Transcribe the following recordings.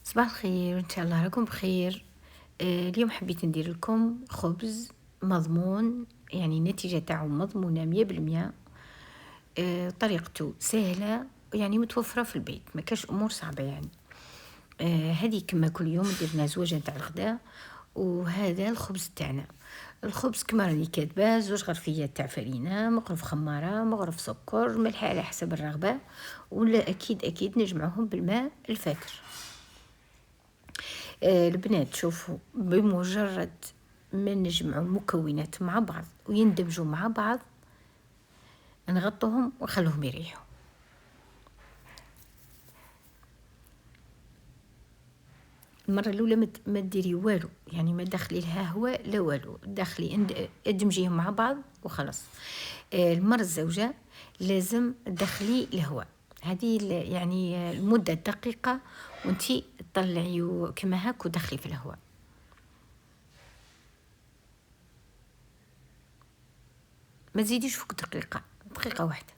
صباح الخير، إن شاء الله راكم بخير. اليوم حبيت ندير لكم خبز مضمون، يعني النتيجة تاعو مضمونة 100%. طريقته سهلة، يعني متوفرة في البيت، ما كاش أمور صعبة يعني. هذه كما كل يوم ندير لنا زوجة تاع الغداء، وهذا الخبز تاعنا. الخبز كما راني كاتبة 2 غرفيات تاع فرينة، مغرف خمارة، مغرف سكر، ملح على حسب الرغبة، ولا أكيد نجمعهم بالماء الفاكر. البنات شوفوا، بمجرد ما نجمعوا المكونات مع بعض ويندمجوا مع بعض، نغطوهم ونخلوهم يريحوا. المرة الأولى ما ديري والو، يعني ما دخلي لها هواء لا والو، دخلي ادمجيهم مع بعض وخلاص. المرة الزوجة لازم تدخلي الهواء، هذه يعني المدة دقيقة، وانتي تطلعي كما هاك ودخلي في الهواء. ما تزيديش فوق دقيقة واحدة.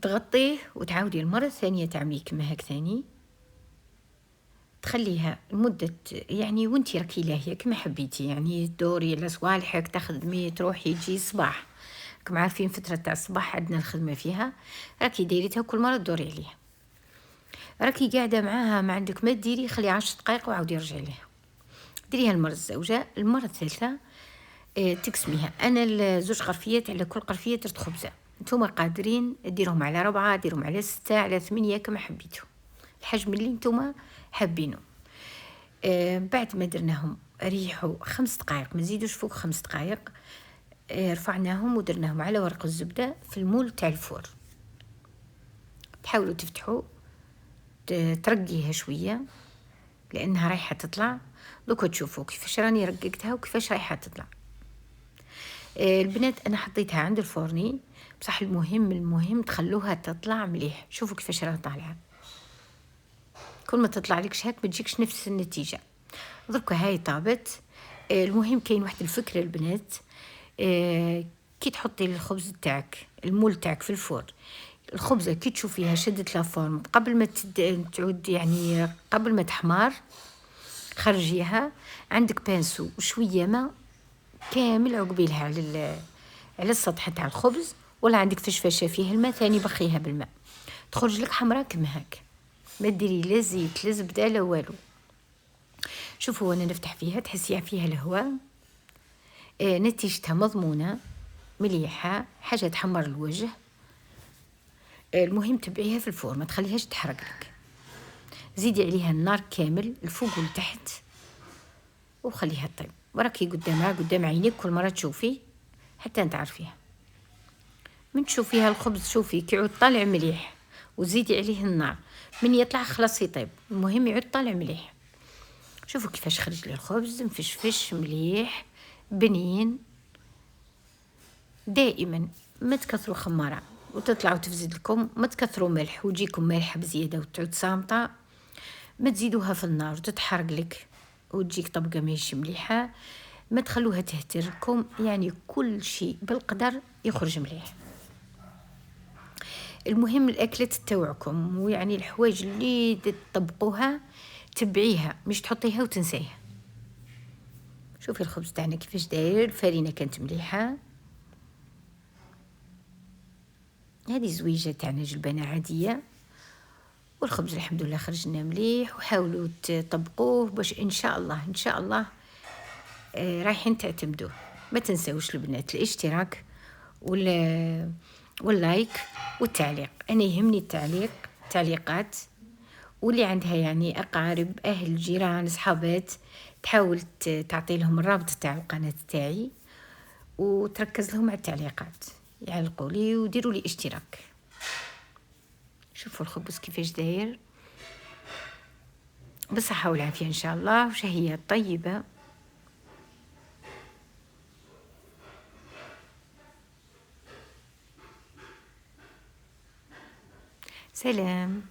تغطيه وتعاودي المرة الثانية تعمليه كما هاك ثاني، تخليها لمدة يعني وانتي راكي لاهية كما حبيتي، يعني دوري على صوالحك، تخدمي تروحي تجي الصباح، كما عارفين فترة تاع الصباح عندنا الخدمة فيها، راكي دايرتها كل مرة تدوري عليها، راكي قاعدة معاها ما عندك ما ديري، خلي 10 دقايق وعاودي رجعي لها. ديريها المرة الزوجة. المرة الثالثة تقسميها. انا 2 غرفيات، على كل قرفية درت خبزة، نتوما قادرين ديروهم على 4، ديروهم على 6، على 8 كما حبيتو، الحجم اللي نتوما حابينه. بعد ما درناهم ريحوا 5 دقائق، ما نزيدوش فوق 5 دقائق. رفعناهم ودرناهم على ورق الزبدة في المول تاع الفور. تحاولوا تفتحوا ترقيها شوية لأنها رايحة تطلع. دوكا تشوفوا كيفاش راني رققتها وكيفاش رايحة تطلع. البنات أنا حطيتها عند الفورني، بصح المهم تخلوها تطلع مليح. شوفوا كيفاش راها طالعة، كل ما تطلع لكش هاك ما تجيكش نفس النتيجة. دركا هاي طابت. المهم كاين واحد الفكرة البنات، كي تحطي الخبز تاعك المول تاعك في الفور، الخبزة كي تشوفيها شدت لا فورم قبل ما تعود، يعني قبل ما تحمار، خرجيها عندك بانسو وشوية ما كامل عقبيلها على السطح تاع الخبز، ولا عندك فشفشه فيه الماء ثاني بخيها بالماء، تخرج لك حمراء كما هاك. ما ديري لا زيت لا زبده لا والو. شوفوا وانا نفتح فيها تحسيها فيها الهواء. نتيجتها مضمونه مليحه، حاجه تحمر الوجه. المهم تبعيها في الفور، ما تخليهاش تحرق لك. زيدي عليها النار كامل الفوق والتحت وخليها طيب، وراكي قدام عينيك كل مره تشوفي حتى تعرفيها. من تشوفيها الخبز شوفي كيعود طالع مليح، وزيدي عليه النار، من يطلع خلاص يطيب، المهم يعود طالع مليح. شوفوا كيفاش خرج لي الخبز مفشفش مليح بنين. دائما ما تكثروا خمارة وتطلعوا تفزد لكم، ما تكثروا ملح وتجيكم مالحة بزيادة وتعود صامطة، ما تزيدوها في النار وتتحرق لك وتجيك طبقة ماهيش مليحة، ما تخلوها تهتركم، يعني كل شيء بالقدر يخرج مليح. المهم الأكلات تاوعكم، ويعني الحوايج اللي تطبقوها تبعيها، مش تحطيها وتنسيها. شوفي الخبز تاعنا كيفاش داير، الفرينة كانت مليحة. هذه زويجة تاعنا جلبانة عادية، والخبز الحمد لله خرج لنا مليح. وحاولوا تطبقوه باش ان شاء الله رايحين تعتمدوه. ما تنساوش البنات الاشتراك واللايك والتعليق. انا يهمني التعليقات، واللي عندها يعني أقارب أهل جيران صحابات تحاول تعطي لهم الرابط تاع القناة تاعي وتركز لهم على التعليقات، يعلقوا لي وديروا لي اشتراك. شوفوا الخبز كيفاش داير، بالصحة والعافية إن شاء الله، وشهية طيبة. سلام.